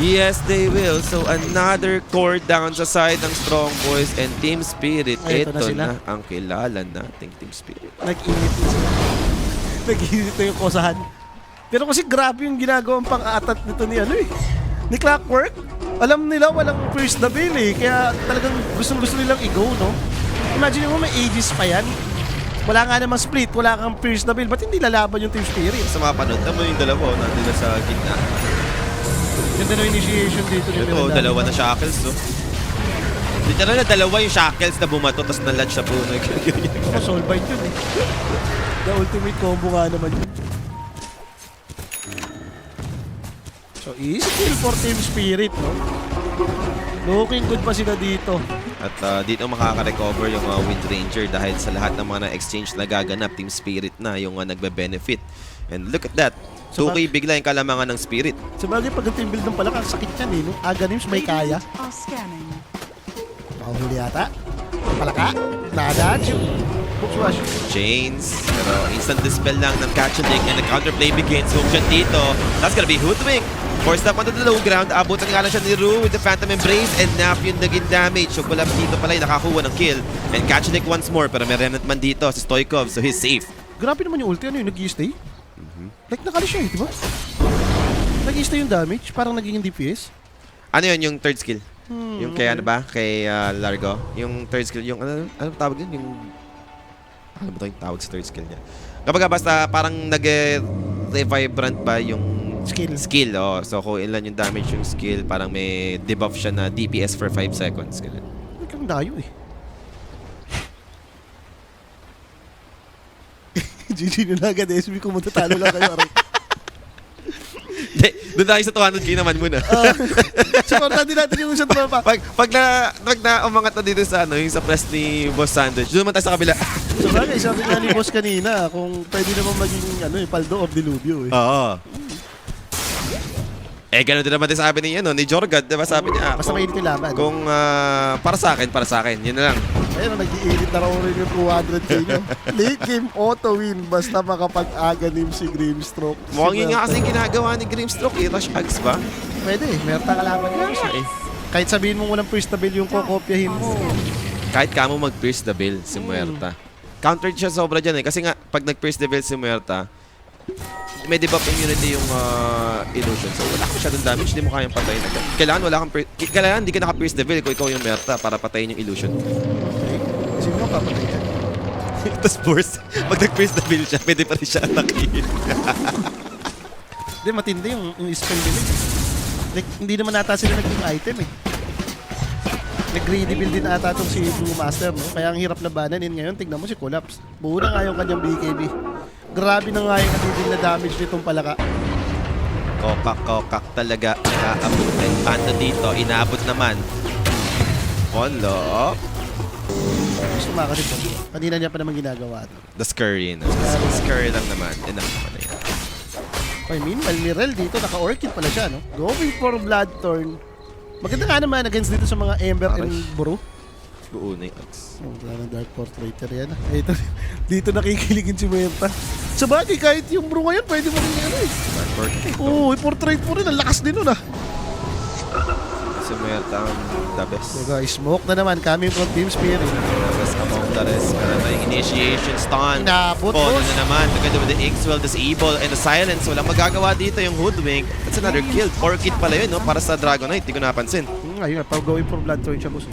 Yes, they will. So another core down sa side ng Strong Boys and Team Spirit. Ay, ito Ito na sila. na ang kilala nating Team Spirit. Nag-init din sila. Nag-init na yung kosahan. Pero kasi grabe yung ginagawang pang-atat nito ni ano eh. Ni Clockwork. Alam nila walang first the bill eh. Kaya talagang gustong-gusto nilang i-go, no? Imagine mo may Aegis pa yan. Wala nga namang split, wala kang first the bill. Ba't hindi lalaban yung Team Spirit? Sa mga panood, tamo yung dalawa nandun na sa gitna. Ganda na initiation dito ni Ito, Miranda. dalawa na shackles, no? Literal na dalawa yung shackles na bumato, tapos na-latch sa puno. Ako, Soulbind yun eh. The ultimate combo nga naman yun. So, easy kill for Team Spirit, no? Looking good pa sila dito. At dito makaka-recover yung Wind Ranger dahil sa lahat ng mga na-exchange na gaganap, Team Spirit na yung nagbe-benefit. And look at that. So, 2K bigla yung kalamangan ng Spirit. Sabagay, pag ang team build ng palaka, sakit yan eh, no? Aganims may kaya. Are scanning. Nakahuli yata. Palaka. Nadadge. Bookswash. Chains. Pero instant dispel lang ng Catchalik and the counterplay begins. Hook siya dito. That's gonna be Hoodwink. Forced up onto the low ground. Abutan nga lang siya ni Rue with the Phantom Embrace and Nap yung naging damage. So Kulab dito pala yung nakakuha ng kill. And Catchalik once more pero may remnant man dito si Stoikov so he's safe. Grabe naman yung ulti. Ano yung nag-i-stay? Like nakali siya eh, di ba? Nag-i-stay yung damage. Parang naging DPS. Ano yun yung third skill? Yung kay ano ba? Kay Largo? Yung third skill, yung ano tawag yun? Yung ano ba ito yung tawag sa third skill niya? Kapag basta parang nag-revibrant ba yung skill oh. So kung ilan yung damage yung skill, parang may debuff siya na DPS for 5 seconds. Ganun. Ay, kang dayo eh. GG na agad SB kung matatalo lang kayo. Aray. Doon tayo sa 200k naman muna. Supportan din natin yung isang tropa. pag na umangat na dito sa ano, yung sa press ni Boss Sandwich, doon naman tayo sa kabila. Sabagay, sabi nga ni boss kanina, kung pwede naman maging ano, paldo of Diluvio eh. Oo. Eh, ganun din naman din sabi ni, ni Jorgad, diba sabi niya, Basta mainit yung laban. kung para sa akin, yun na lang. Ayun, nag-iinit na raw rin yung 200k nyo. Late game auto win basta makapag-aganim si Grimstroke. Mukhang yun nga kasi yung ginagawa ni Grimstroke, Rush Ags ba? Pwede eh, meron tang kalaban nga siya eh. Kahit sabihin mo walang first bill yung kokopyahin mo. Kahit ka mo mag-pierce the veil si Muerta. Countered siya sobra dyan eh, kasi nga, pag nag-pierce the veil si Muerta, may debuff immunity yung illusion. So wala ka masyadong damage, hindi mo kayang patayin agad. Kailangan hindi ka naka-pierce the veil kung ikaw yung Muerta para patayin yung illusion. Okay. Kasi mo papatay yan. Tapos force, pag nag-pierce the veil siya, pwede pa rin siya atakin. Hindi, matindi yung spell nila. Like, hindi naman ata sila naging item eh. Nag-greedy build din ata itong si Blue Master, no? Kaya ang hirap labanin ngayon. Tignan mo si Collapse. Buo na nga yung kanyang BKB. Grabe na nga yung natitid na damage nitong palaka. Kokak talaga. Inaabot. And paano dito? Inaabot naman. Follow. Gusto makasit ko. Kanina niya pa naman ginagawa ito. The scurry na. Scurry lang naman. Enough naman na yan. I mean, Mirel dito, naka-orchid pala siya, no? Going for Bloodthorn. Maganda nga naman against dito sa mga Ember and Buru. Buo na yung Ags. Oh, wala ng Dark Portraiter yan. Ito, dito nakikiligin si Muerta. Sa bagay, kahit yung Bru ngayon, pwede mo rin ano eh. Dark Portal. Oo, i-portrait mo rin. Ang lakas din nun ah. Si Muerta ang the best. So guys, smoke na naman coming from Team Spirit. The best among the rest. Meron tayong initiation stun. Inabot, Follow boss. na naman. Together with the Inkswell, disable, and the silence. Walang magagawa dito yung Hoodwink. That's another kill. Orchid pala yun, no? Para sa Dragonite. Di ko napansin. Ayun, pag going for Bloodthorn siya, boss.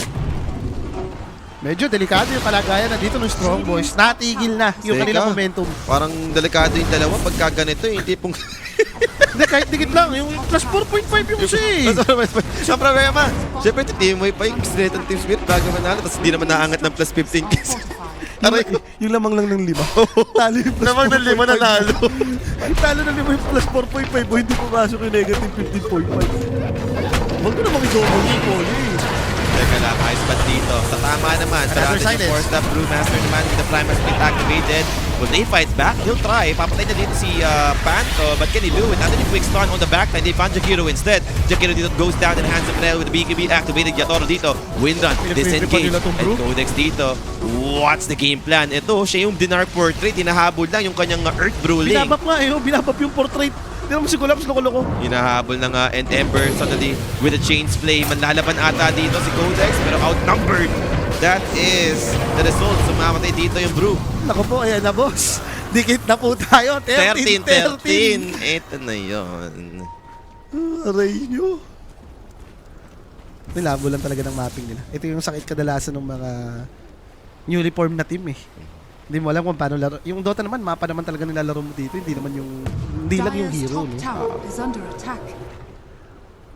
Medyo delikado yung kalagayan na dito ng Strong Boys. Natigil na yung Teka. kanilang momentum. Parang delikado yung dalawa pagka ganito. Yung tipong... Hindi, kahit dikit lang. Yung plus 4.5 yung siya eh. Ang problema, syempre titimoy pa yung Spirit and Team Spirit bago manalo, tapos hindi naman naangat ng plus 15 kills. Aray, Yung lamang lang ng 5. Talo yung plus lamang ng 5 nanalo. Talo ng 5 yung plus 4.5 o hindi pumasok yung negative 15.5. Huwag mo namang i-double yung Poli. Teka lang, ice bat dito. Sa tama naman, Another Paralysis silence. force that Brewmaster naman with the Primal Split activated. Will they fight back? He'll try. Papatay na dito si Panto, but can he do it? Another quick stun on the backline. They found Jakiro instead. Jakiro dito goes down in the hands of Nel with the BKB activated. Yatoro dito. Windrun, Pinag-prepare pa disengage. nila tong And Brew. Codex dito. What's the game plan? Ito, siya yung Dinark Portrait. Hinahabol lang yung kanyang Earth Brawling. Binabap nga binabap yung portrait. Hindi naman si Collapse, loko-loko. Hinahabol na nga and Ember suddenly with a chains play. Manlalaban ata dito si Codex pero outnumbered. That is the result. Sumamatay dito yung Brew. Naku po, ayan na boss. Dikit na po tayo. 13-13. Ito na yun. Aray nyo. Nilabo lang talaga ng mapping nila. Ito yung sakit kadalasan ng mga newly formed na team eh. Hindi mo alam kung paano laro. Yung Dota naman, mapa naman talaga nilalaro mo dito. Hindi naman hindi lang yung Dire's hero. top No? tower is under attack.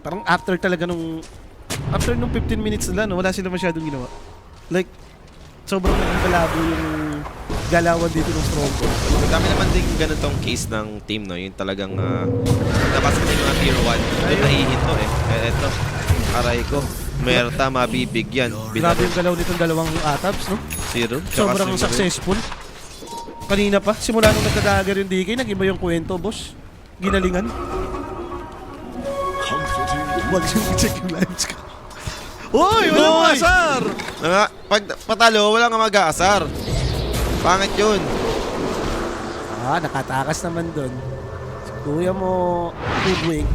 Parang after nung 15 minutes nila, no, wala sila masyadong ginawa. Like, sobrang nagkalabo yung galawan dito ng Stronghold. Ang dami naman din ganitong case ng team, no? Yung talagang nabasa ko yung mga tier 1. Doon nahihinto eh. Eto, aray ko. Merta, mabibigyan. Grabe yung galaw nitong dalawang atabs, no? Zero. Tsaka Sobrang Zero. successful. Kanina pa, simula nung nagkadagar yung DK, nag-iba yung kwento, boss. Ginalingan. Huwag siyang i-check yung lives ko. Uy! Walang Uy! asar! Pag patalo, wala nga mag-aasar. Pangit yun. Nakatakas naman dun. Si kuya mo, Goodwing.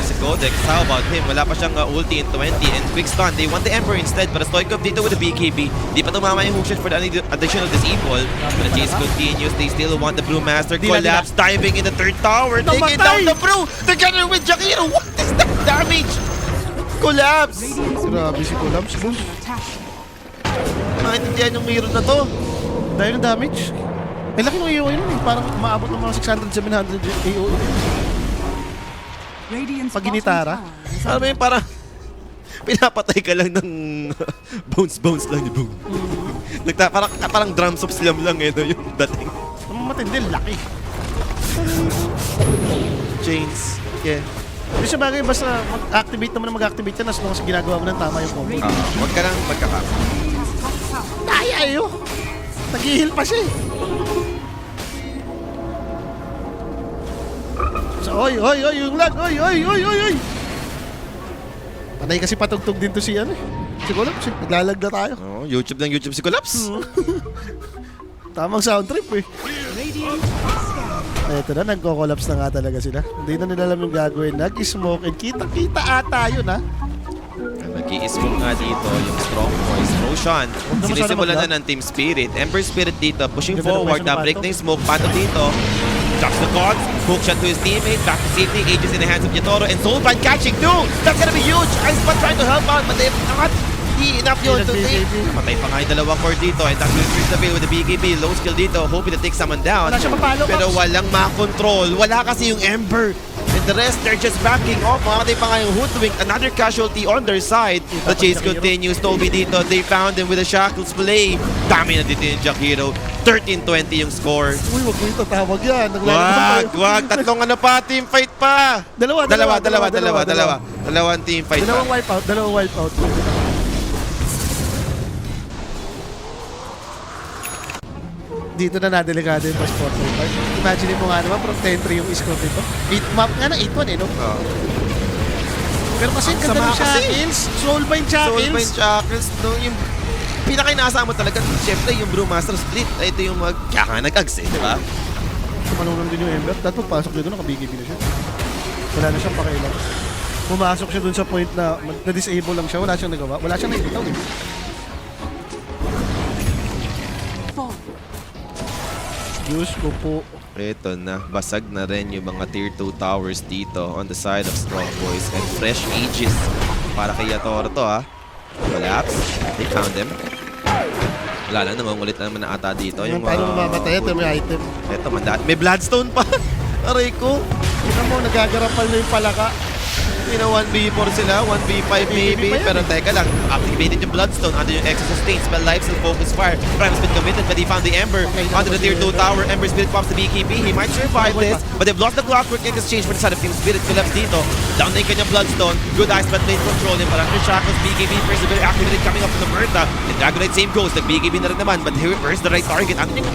Si Codex, how about him? Wala pa siyang ulti in 20 and quick stun. They want the Emperor instead, but Stoikov dito with the BKB. Di pa tumama yung hookshot for the additional disable. But the chase continues. They still want the Brewmaster. Di na, Collapse, diving in the third tower. Taking Namatay! down the Brew together with Jakiro. What is that damage? Collapse! Grabe si Collapse, boss. Under attack. Maintindihan yung Miro na to. Dahil ng damage. Eh, laki ng AOE nun eh. Parang maabot ng mga 600-700 AOE. Radiant's Pag bottom ginitara. tower is Alam mo yun, parang pinapatay ka lang ng bounce lang yung boom. Parang drums of slam lang eh, no, yung dating. Ang matindi, laki. Chains. Yeah. Hindi siya bagay, basta mag-activate naman na mag-activate yan as long as ginagawa mo ng tama yung combo. Huwag ka lang magkakap. has top tower. Kaya yun! Nag-heal pa siya eh. So, oy, yung lag, oy! Panay kasi patugtog din to si ano eh. Si Collapse eh, naglalag na tayo. Oh, YouTube lang YouTube si Collapse. Tamang sound trip eh. Radiant is scanning. Eto na, nagko-collapse na nga talaga sila. Hindi na nila alam yung gagawin. Nag-smoke and kita-kita ata yun ha. Nag-i-smoke nga dito yung Strong Boys. Roshan, na sinisimulan masyado na ng Team Spirit. Ember Spirit dito, pushing Ganda ng forward. question ng Na-break Panto. na yung smoke. Panto dito. Drops the gods. Hook shot to his teammate. Back to safety. Aegis in the hands of Yatoro. And Soulbind catching too. That's gonna be huge. Iceman trying to help out. But they're not enough yun to take. Matay pa nga yung dalawang core dito. And that's going to freeze the field with the BKB. Low skill dito. Hoping to take someone down. Wala siya mapalo, Pero Cox. walang makontrol. Wala kasi yung Ember. And the rest, they're just backing off. Makatay pa nga yung Hoodwink. Another casualty on their side. The chase continues. Toby dito. They found him with a Shackles play. Dami na dito yung Jakiro. 13-20 yung score. Uy, wag mo yung tatawag yan. Wag. Tatlong ano pa. Team fight pa. Dalawang team fight Dalawang pa. wipeout. Dito na nadelikado yung passport. Imagine mo nga naman, from 10-3 yung score nito. 8 map nga na 8-1 eh, no? Oh. Pero kasi Ang ganda sama ng kasi. Shackles, Soulbind Shackles. Soulbind Shackles. No, yung pinaka-inaasahan mo talaga, syempre yung Brewmaster Split. Ito yung kaya nga nag-ags eh, di ba? Tumalungan din yung Ember. Dapat pagpasok niya doon, naka-BKB na siya. Wala na siyang pakailan. Pumasok siya doon sa point na na-disable lang siya. Wala siyang nagawa. Wala siyang naibitaw eh. Fall. Diyos ko po. Ito na, basag na rin yung mga tier 2 towers dito on the side of Strong Boys and fresh Aegis para kay Yatoro to ha. Collapse, they found them. Wala lang, nangungulit na naman na ata dito. Yung paano mamamatay ito, may item. Ito, may Bloodstone pa. Aray ko. Tingnan mo, nagagarapal na yung palaka. 1v4 sila, 1v5 maybe. pa yan. Pero teka lang, activated yung Bloodstone under yung Exo Sustain. Spell Life, still Focus Fire. Prime's been committed, but he found the Ember. Under the tier 2 tower, Ember Spirit pops the BKB. He might survive this, but they've lost the Clockwork in exchange for the side of Team Spirit. Collapse dito. Down na yung kanyang Bloodstone. Good eyes, but lane control him. But under Shackles, BKB first ability activated coming up from the Murta. And Dragonite same goes. Nag-BKB na rin naman, but where's the right target? Ano yung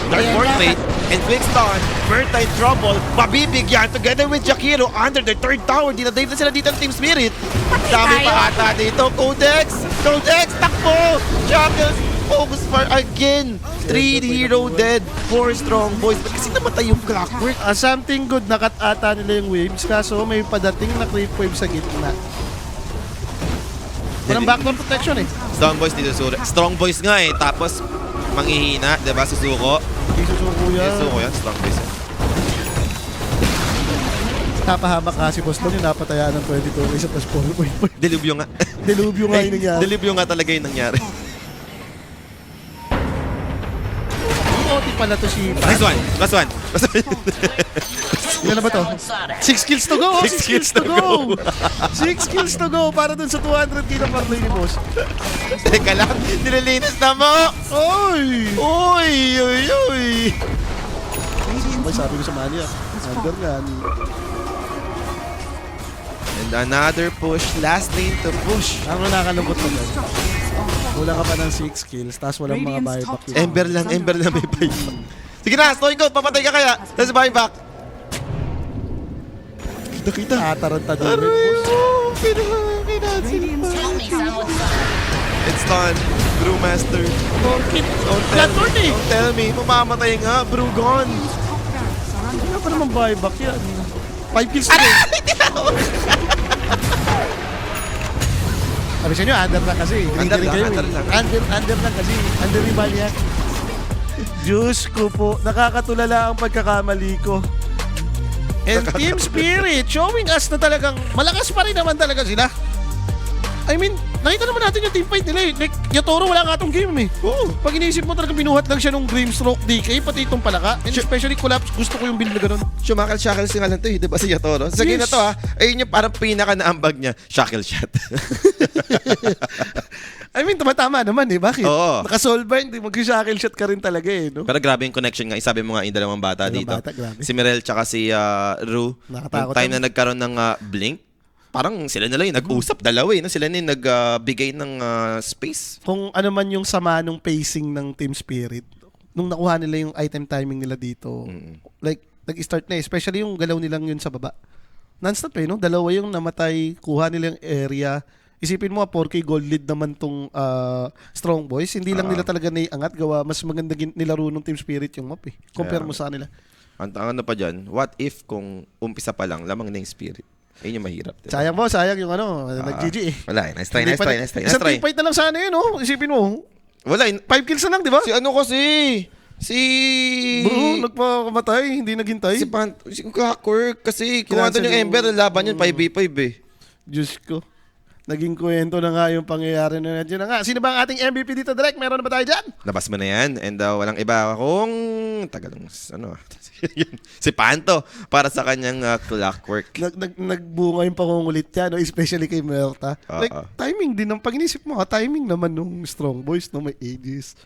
Dark Portrait and Quick Stun, Murta in trouble, mabibigyan together with Jakiro under the third tower. Dinadave na sila dito ng Team Spirit. Dami pa ata dito. Codex, takbo! Shackles, Focus Fire again. 3 hero dead, 4 strong boys. Ba't kasi namatay yung Clockwork? Something good, nakat ata nila yung waves, kaso may padating na creep wave sa gitna. Walang backdoor protection eh. Strong boys dito, strong boys nga eh. Tapos, manghihina, diba? Susuko. Hindi susuko yan. Susuko yan, strong boys yan. Napahamak nga si Boss Long yung napatayaan ng 22 isa plus 4. Delubyo nga. Delubyo nga yung nangyari. Delubyo nga talaga yung nangyari. OT pala to si Last one. Ilan na ba to? 6 kills to go! 6 kills to go. 6 kills to go para dun sa 200 kilo per play ni Boss. Teka lang, nililinis na mo! Oy! Uy! May sabi ko sa mania. Under nga. And another push, last lane to push. Ang nakakalungkot na dyan. Kulang ka pa ng 6 kills, tapos walang mga buyback. Ember lang may buyback. Sige na, Stoy Goat, papatay ka kaya. Let's buyback. Kita. Ataranta din. Boss. It's done. Brewmaster. Don't tell me. Mamamatay nga. Brew gone. Wala pa naman buyback yan. 5 kills na rin. Sabi sa inyo, under lang kasi. Under lang, kayo, under eh. lang. Under lang kasi. Under yung bali yan. Diyos ko po, nakakatulala ang pagkakamali ko. And Team Spirit showing us na talagang malakas pa rin naman talaga sila. I mean, nakita naman natin yung team fight nila eh. Like, Yatoro wala nga itong game eh. Oo. Pag iniisip mo talaga binuhat lang siya nung Grimstroke DK, pati itong palaka. And especially Collapse, gusto ko yung build na ganun. Shackles nga lang to eh. Diba si Yatoro? Sa game na to ha, ayun yung parang pinaka-naambag niya. Shackle shot. I mean, tama naman eh. Bakit? Oo. Nakasolve hindi mag-shackle shot ka rin talaga eh. No? Pero grabe yung connection nga. Sabi mo nga yung dalawang bata Dalawang dito. bata, grabe. Si Mirel tsaka si Ru. Nakatakot Yung time naman. na nagkaroon ng Blink, parang sila na lang yung nag-usap, dalawa eh. No? Sila na yung nagbigay ng space. Kung ano man yung sama nung pacing ng Team Spirit, nung nakuha nila yung item timing nila dito, like, nag-start na eh. Especially yung galaw nilang yun sa baba. Non-stop eh, no? Dalawa yung namatay, kuha nila yung area. Isipin mo, 4K gold lead naman tong Strong Boys. Hindi lang nila talaga naiangat, gawa. Mas maganda nilaro ng Team Spirit yung map eh. Compare mo sa kanila. Ang ano pa dyan, what if kung umpisa pa lang, lamang na yung Spirit? Ayun yung mahirap. Diba? Sayang mo, sayang yung nag-GG eh. Wala eh. Nice try. Isang team fight na lang sana yun, no? Isipin mo. Wala 5 kills na lang, di ba? Si ano kasi? Si... Bro, nagpakamatay, hindi naghintay. Si Clockwork kasi kung ano yung Ember, laban yun, 5v5 eh. Diyos ko. Naging kwento na nga yung pangyayari na nandiyan na nga. Sino ba ang ating MVP dito, Direk? Meron na ba tayo dyan? Nabas mo na yan. And walang iba kung... Tagal ng... si Panto para sa kanyang Clockwork. Nagbunga yung pangungulit yan, no? Especially kay Merta. Like, Oo. timing din. Pag inisip mo, timing naman nung Strong Boys, no? May ages.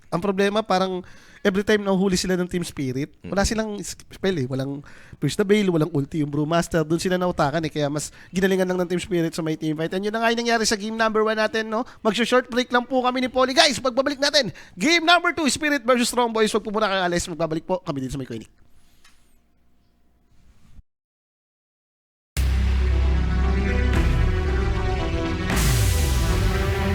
Ang problema, parang every time nahuhuli sila ng Team Spirit, wala silang spell eh. Walang Pierce the Veil, walang ulti. Yung Brewmaster, doon sila nautakan eh. Kaya mas ginalingan lang ng Team Spirit sa may team fight. And yun na nga yung nangyari sa game number 1 natin, no? Mag-short break lang po kami ni Poly. Guys, pagbabalik natin, game number 2, Spirit versus Strong Boys. Huwag po muna kang alis. Magbabalik po kami din sa may Koenig.